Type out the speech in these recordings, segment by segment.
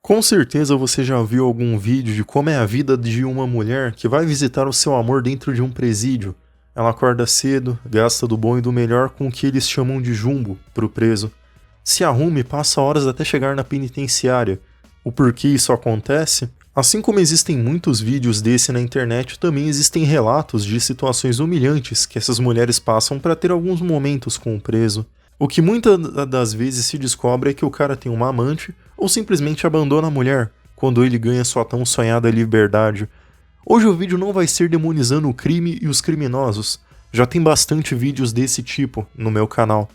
Com certeza você já viu algum vídeo de como é a vida de uma mulher que vai visitar o seu amor dentro de um presídio. Ela acorda cedo, gasta do bom e do melhor com o que eles chamam de jumbo pro preso. Se arruma e passa horas até chegar na penitenciária. O porquê isso acontece? Assim como existem muitos vídeos desse na internet, também existem relatos de situações humilhantes que essas mulheres passam para ter alguns momentos com o preso. O que muitas das vezes se descobre é que o cara tem uma amante ou simplesmente abandona a mulher quando ele ganha sua tão sonhada liberdade. Hoje o vídeo não vai ser demonizando o crime e os criminosos. Já tem bastante vídeos desse tipo no meu canal.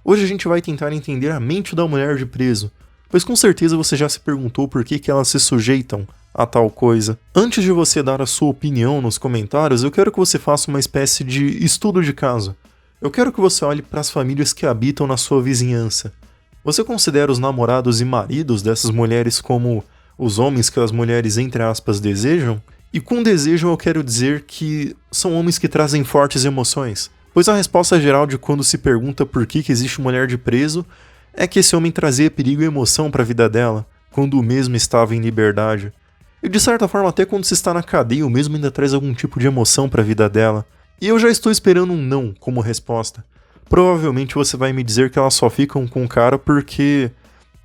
Hoje a gente vai tentar entender a mente da mulher de preso, pois com certeza você já se perguntou por que elas se sujeitam a tal coisa. Antes de você dar a sua opinião nos comentários, eu quero que você faça uma espécie de estudo de caso. Eu quero que você olhe para as famílias que habitam na sua vizinhança. Você considera os namorados e maridos dessas mulheres como os homens que as mulheres, entre aspas, desejam? E com desejam eu quero dizer que são homens que trazem fortes emoções. Pois a resposta geral de quando se pergunta por que existe mulher de preso é que esse homem trazia perigo e emoção para a vida dela, quando o mesmo estava em liberdade. E de certa forma até quando se está na cadeia o mesmo ainda traz algum tipo de emoção para a vida dela. E eu já estou esperando um não como resposta. Provavelmente você vai me dizer que elas só ficam com o cara porque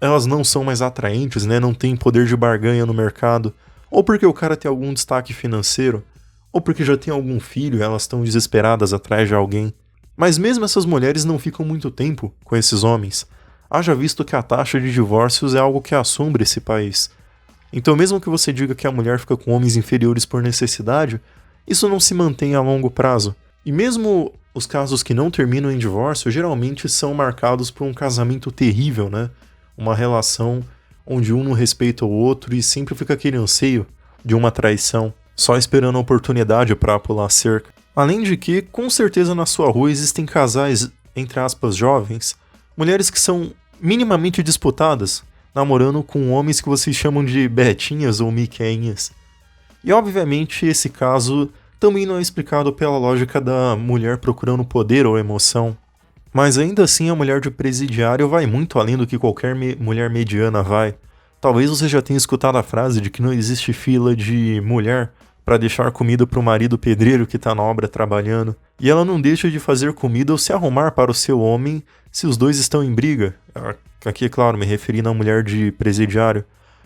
elas não são mais atraentes, né? Não tem poder de barganha no mercado. Ou porque o cara tem algum destaque financeiro. Ou porque já tem algum filho e elas estão desesperadas atrás de alguém. Mas mesmo essas mulheres não ficam muito tempo com esses homens. Haja visto que a taxa de divórcios é algo que assombra esse país. Então mesmo que você diga que a mulher fica com homens inferiores por necessidade, isso não se mantém a longo prazo. E mesmo os casos que não terminam em divórcio, geralmente são marcados por um casamento terrível, né? Uma relação onde um não respeita o outro e sempre fica aquele anseio de uma traição, só esperando a oportunidade para pular a cerca. Além de que, com certeza na sua rua existem casais, entre aspas, jovens, mulheres que são minimamente disputadas, namorando com homens que vocês chamam de betinhas ou miqueinhas. E obviamente esse caso também não é explicado pela lógica da mulher procurando poder ou emoção. Mas ainda assim a mulher de presidiário vai muito além do que qualquer mulher mediana vai. Talvez você já tenha escutado a frase de que não existe fila de mulher para deixar comida para o marido pedreiro que está na obra trabalhando. E ela não deixa de fazer comida ou se arrumar para o seu homem se os dois estão em briga. Aqui, é claro, me referindo à mulher de presidiário.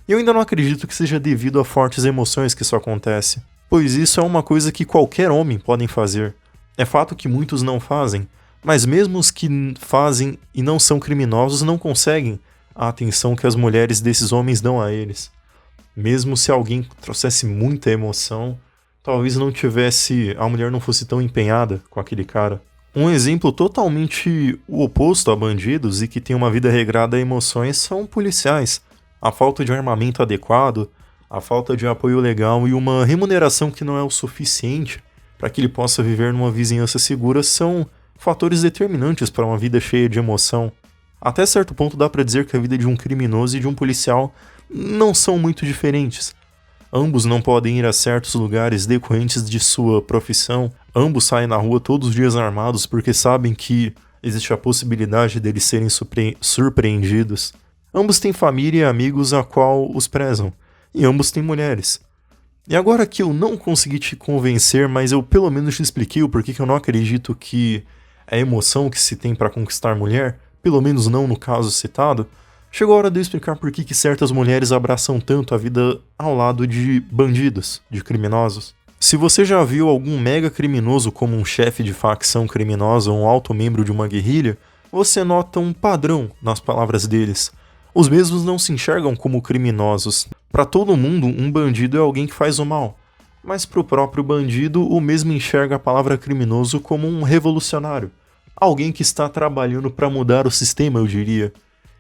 E eu ainda não acredito que seja devido a fortes emoções que isso acontece, pois isso é uma coisa que qualquer homem pode fazer. É fato que muitos não fazem, mas mesmo os que fazem e não são criminosos não conseguem a atenção que as mulheres desses homens dão a eles. Mesmo se alguém trouxesse muita emoção, talvez a mulher não fosse tão empenhada com aquele cara. Um exemplo totalmente o oposto a bandidos e que tem uma vida regrada a emoções são policiais. A falta de armamento adequado, a falta de apoio legal e uma remuneração que não é o suficiente para que ele possa viver numa vizinhança segura são fatores determinantes para uma vida cheia de emoção. Até certo ponto dá para dizer que a vida de um criminoso e de um policial não são muito diferentes. Ambos não podem ir a certos lugares decorrentes de sua profissão, ambos saem na rua todos os dias armados porque sabem que existe a possibilidade deles serem surpreendidos. Ambos têm família e amigos a qual os prezam, e ambos têm mulheres. E agora que eu não consegui te convencer, mas eu pelo menos te expliquei o porquê que eu não acredito que é a emoção que se tem para conquistar mulher, pelo menos não no caso citado, chegou a hora de eu explicar por que certas mulheres abraçam tanto a vida ao lado de bandidos, de criminosos. Se você já viu algum mega criminoso como um chefe de facção criminosa ou um alto membro de uma guerrilha, você nota um padrão nas palavras deles. Os mesmos não se enxergam como criminosos. Para todo mundo, um bandido é alguém que faz o mal. Mas para o próprio bandido, o mesmo enxerga a palavra criminoso como um revolucionário. Alguém que está trabalhando para mudar o sistema, eu diria.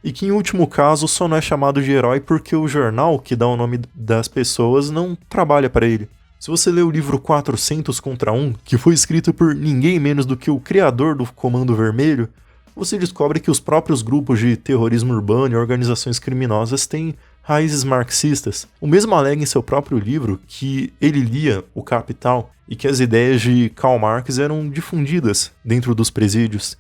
E que em último caso só não é chamado de herói porque o jornal que dá o nome das pessoas não trabalha para ele. Se você ler o livro 400 contra 1, que foi escrito por ninguém menos do que o criador do Comando Vermelho, você descobre que os próprios grupos de terrorismo urbano e organizações criminosas têm raízes marxistas. O mesmo alega em seu próprio livro que ele lia O Capital e que as ideias de Karl Marx eram difundidas dentro dos presídios.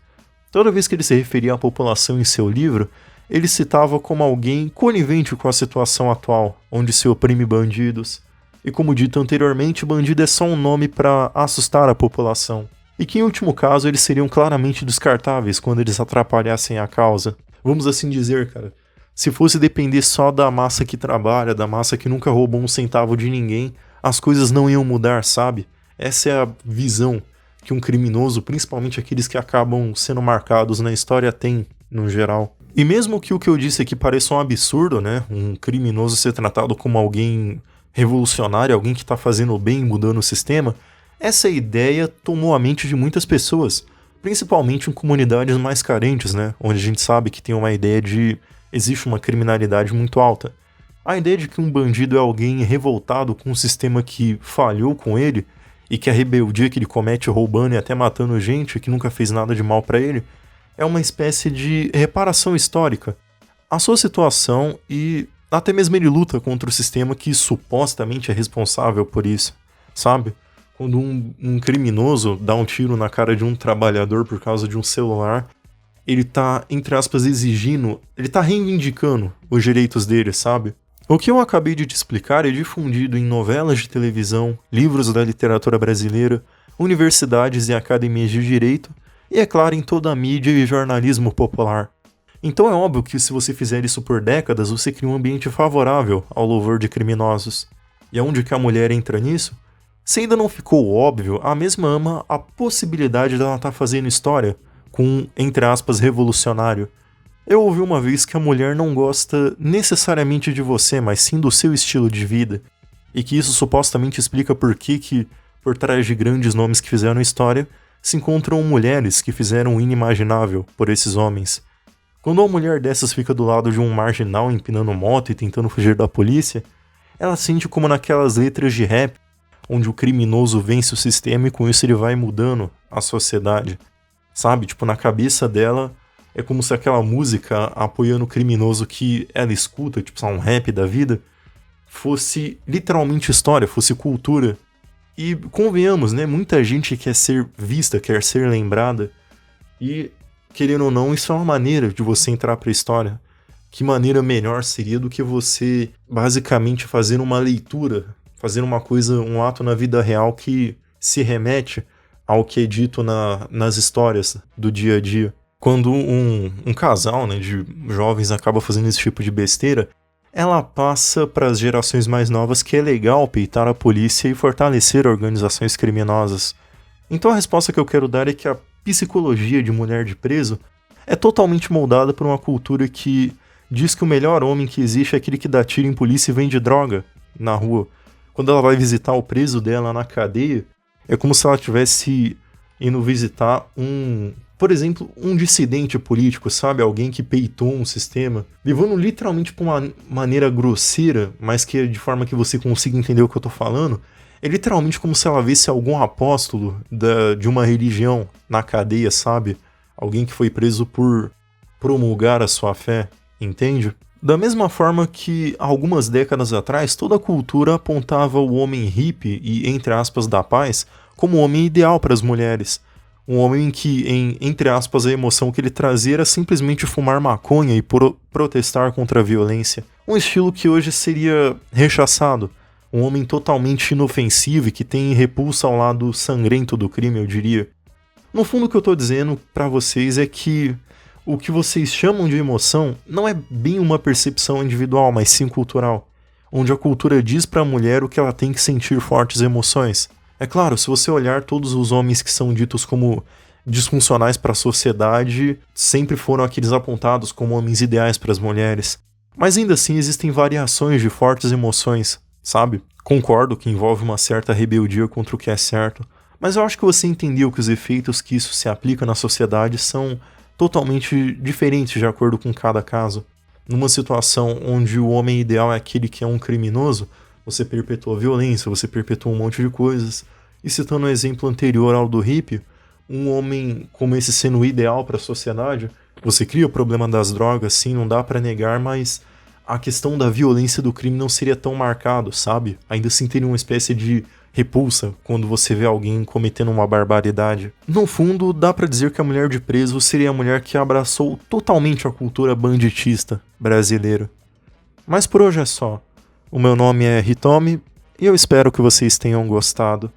Toda vez que ele se referia à população em seu livro, ele citava como alguém conivente com a situação atual, onde se oprime bandidos. E como dito anteriormente, bandido é só um nome para assustar a população. E que em último caso eles seriam claramente descartáveis quando eles atrapalhassem a causa. Vamos assim dizer, cara. Se fosse depender só da massa que trabalha, da massa que nunca roubou um centavo de ninguém, as coisas não iam mudar, sabe? Essa é a visão que um criminoso, principalmente aqueles que acabam sendo marcados na história, tem, no geral. E mesmo que o que eu disse aqui pareça um absurdo, né? Um criminoso ser tratado como alguém revolucionário, alguém que está fazendo o bem, mudando o sistema, essa ideia tomou a mente de muitas pessoas, principalmente em comunidades mais carentes, né? Onde a gente sabe que tem uma ideia de existe uma criminalidade muito alta. A ideia de que um bandido é alguém revoltado com um sistema que falhou com ele e que a rebeldia que ele comete roubando e até matando gente que nunca fez nada de mal para ele é uma espécie de reparação histórica. A sua situação e até mesmo ele luta contra o sistema que supostamente é responsável por isso, sabe? Quando um criminoso dá um tiro na cara de um trabalhador por causa de um celular, ele tá, entre aspas, exigindo, ele tá reivindicando os direitos dele, sabe? O que eu acabei de te explicar é difundido em novelas de televisão, livros da literatura brasileira, universidades e academias de direito, e é claro em toda a mídia e jornalismo popular. Então é óbvio que se você fizer isso por décadas, você cria um ambiente favorável ao louvor de criminosos. E aonde que a mulher entra nisso? Se ainda não ficou óbvio, a mesma ama a possibilidade dela estar fazendo história com, entre aspas, revolucionário. Eu ouvi uma vez que a mulher não gosta necessariamente de você, mas sim do seu estilo de vida. E que isso supostamente explica por que por trás de grandes nomes que fizeram história, se encontram mulheres que fizeram o inimaginável por esses homens. Quando uma mulher dessas fica do lado de um marginal empinando moto e tentando fugir da polícia, ela sente como naquelas letras de rap, onde o criminoso vence o sistema e com isso ele vai mudando a sociedade. Sabe? Tipo, na cabeça dela é como se aquela música apoiando o criminoso que ela escuta, tipo, um rap da vida, fosse literalmente história, fosse cultura. E convenhamos, né? Muita gente quer ser vista, quer ser lembrada. E, querendo ou não, isso é uma maneira de você entrar pra história. Que maneira melhor seria do que você, basicamente, fazer uma leitura, fazer uma coisa, um ato na vida real que se remete ao que é dito nas histórias do dia a dia. Quando um casal, né, de jovens acaba fazendo esse tipo de besteira, ela passa para as gerações mais novas que é legal peitar a polícia e fortalecer organizações criminosas. Então a resposta que eu quero dar é que a psicologia de mulher de preso é totalmente moldada por uma cultura que diz que o melhor homem que existe é aquele que dá tiro em polícia e vende droga na rua. Quando ela vai visitar o preso dela na cadeia, é como se ela estivesse indo visitar por exemplo, um dissidente político, sabe? Alguém que peitou um sistema, levando literalmente para uma maneira grosseira, mas que é de forma que você consiga entender o que eu tô falando. É literalmente como se ela visse algum apóstolo de uma religião na cadeia, sabe? Alguém que foi preso por promulgar a sua fé, entende? Da mesma forma que, algumas décadas atrás, toda a cultura apontava o homem hippie e, entre aspas, da paz, como o homem ideal para as mulheres. Um homem que, entre aspas, a emoção que ele trazia era simplesmente fumar maconha e protestar contra a violência. Um estilo que hoje seria rechaçado. Um homem totalmente inofensivo e que tem repulsa ao lado sangrento do crime, eu diria. No fundo, o que eu tô dizendo pra vocês é que o que vocês chamam de emoção não é bem uma percepção individual, mas sim cultural. Onde a cultura diz pra mulher o que ela tem que sentir fortes emoções. É claro, se você olhar todos os homens que são ditos como disfuncionais para a sociedade, sempre foram aqueles apontados como homens ideais para as mulheres. Mas ainda assim existem variações de fortes emoções, sabe? Concordo que envolve uma certa rebeldia contra o que é certo, mas eu acho que você entendeu que os efeitos que isso se aplica na sociedade são totalmente diferentes de acordo com cada caso. Numa situação onde o homem ideal é aquele que é um criminoso, você perpetua a violência, você perpetua um monte de coisas. E citando o exemplo anterior ao do hippie, um homem como esse sendo o ideal para a sociedade, você cria o problema das drogas, sim, não dá para negar, mas a questão da violência do crime não seria tão marcado, sabe? Ainda assim teria uma espécie de repulsa quando você vê alguém cometendo uma barbaridade. No fundo, dá pra dizer que a mulher de preso seria a mulher que abraçou totalmente a cultura banditista brasileira. Mas por hoje é só. O meu nome é Hitomi e eu espero que vocês tenham gostado.